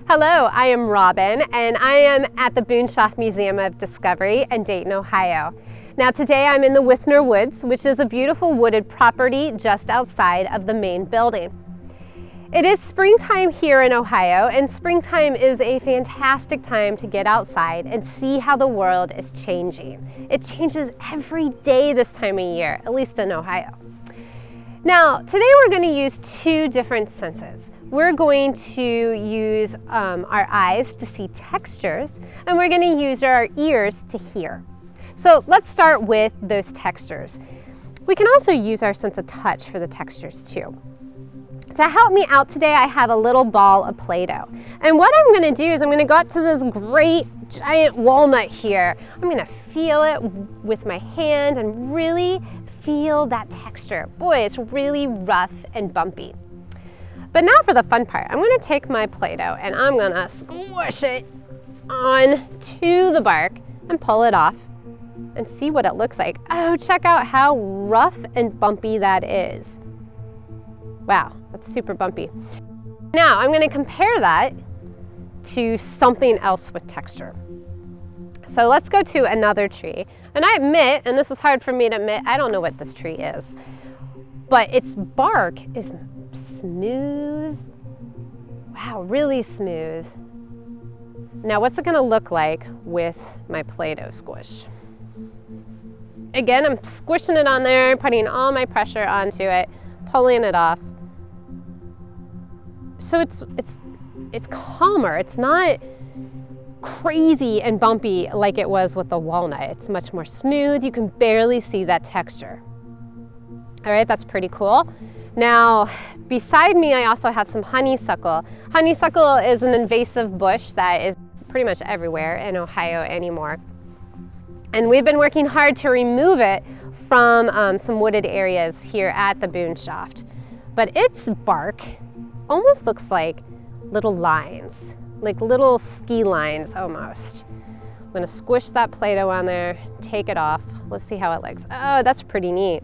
Hello, I am Robin, and I am at the Boonshoft Museum of Discovery in Dayton, Ohio. Now today I'm in the Withner Woods, which is a beautiful wooded property just outside of the main building. It is springtime here in Ohio, and springtime is a fantastic time to get outside and see how the world is changing. It changes every day this time of year, at least in Ohio. Now, today we're going to use two different senses. We're going to use our eyes to see textures, and we're going to use our ears to hear. So let's start with those textures. We can also use our sense of touch for the textures too. To help me out today, I have a little ball of Play-Doh. And what I'm going to do is I'm going to go up to this great giant walnut here. I'm going to feel it with my hand and really feel that texture. Boy, it's really rough and bumpy. But now for the fun part. I'm going to take my Play-Doh and I'm going to squish it onto the bark and pull it off and see what it looks like. Oh, check out how rough and bumpy that is. Wow, that's super bumpy. Now I'm going to compare that to something else with texture. So let's go to another tree. And I admit, and this is hard for me to admit, I don't know what this tree is. But its bark is smooth. Wow, really smooth. Now what's it going to look like with my Play-Doh squish? Again, I'm squishing it on there, putting all my pressure onto it, pulling it off. So it's calmer. It's not crazy and bumpy like it was with the walnut. It's much more smooth. You can barely see that texture. All right, that's pretty cool. Now, beside me, I also have some honeysuckle. Honeysuckle is an invasive bush that is pretty much everywhere in Ohio anymore. And we've been working hard to remove it from some wooded areas here at the Boonshoft. But its bark almost looks like little lines, like little ski lines almost. I'm gonna squish that Play-Doh on there, take it off. Let's see how it looks. Oh, that's pretty neat.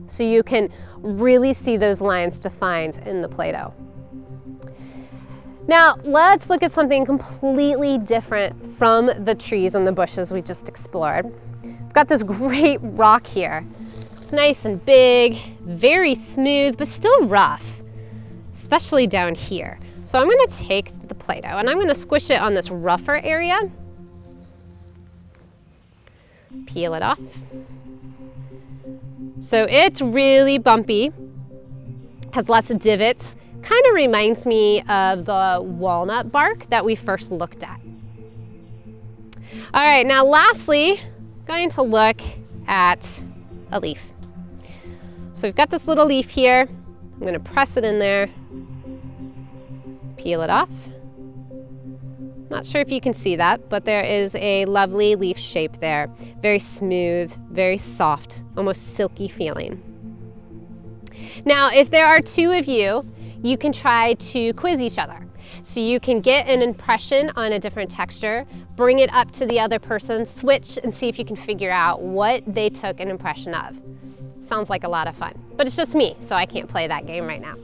So you can really see those lines defined in the Play-Doh. Now, let's look at something completely different from the trees and the bushes we just explored. We've got this great rock here. It's nice and big, very smooth, but still rough, especially down here. So I'm gonna take the Play-Doh and I'm gonna squish it on this rougher area. Peel it off. So it's really bumpy, has lots of divots. Kind of reminds me of the walnut bark that we first looked at. All right, now lastly, going to look at a leaf. So we've got this little leaf here. I'm gonna press it in there, peel it off. Not sure if you can see that, but there is a lovely leaf shape there. Very smooth, very soft, almost silky feeling. Now, if there are two of you, you can try to quiz each other. So you can get an impression on a different texture, bring it up to the other person, switch and see if you can figure out what they took an impression of. Sounds like a lot of fun, but it's just me, so I can't play that game right now.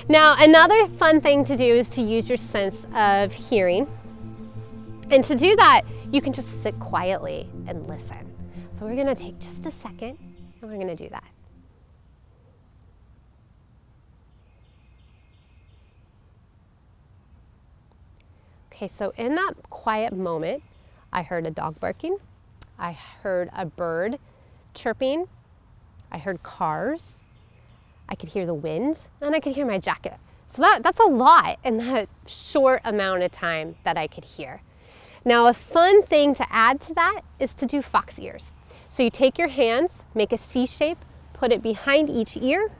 Now, another fun thing to do is to use your sense of hearing. And to do that, you can just sit quietly and listen. So we're gonna take just a second and we're gonna do that. Okay, so in that quiet moment, I heard a dog barking, I heard a bird chirping, I heard cars, I could hear the wind, and I could hear my jacket. So that's a lot in that short amount of time that I could hear. Now, a fun thing to add to that is to do fox ears. So you take your hands, make a C shape, put it behind each ear,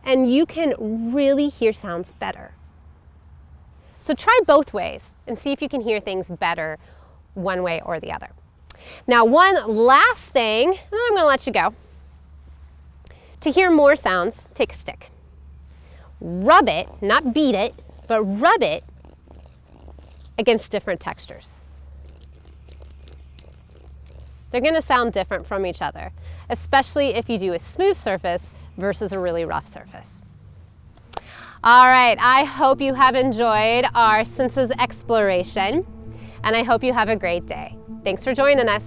and you can really hear sounds better. So try both ways and see if you can hear things better one way or the other. Now, one last thing, and then I'm gonna let you go. To hear more sounds, take a stick. Rub it, not beat it, but rub it against different textures. They're gonna sound different from each other. especially if you do a smooth surface versus a really rough surface. All right, I hope you have enjoyed our senses exploration, and I hope you have a great day. Thanks for joining us.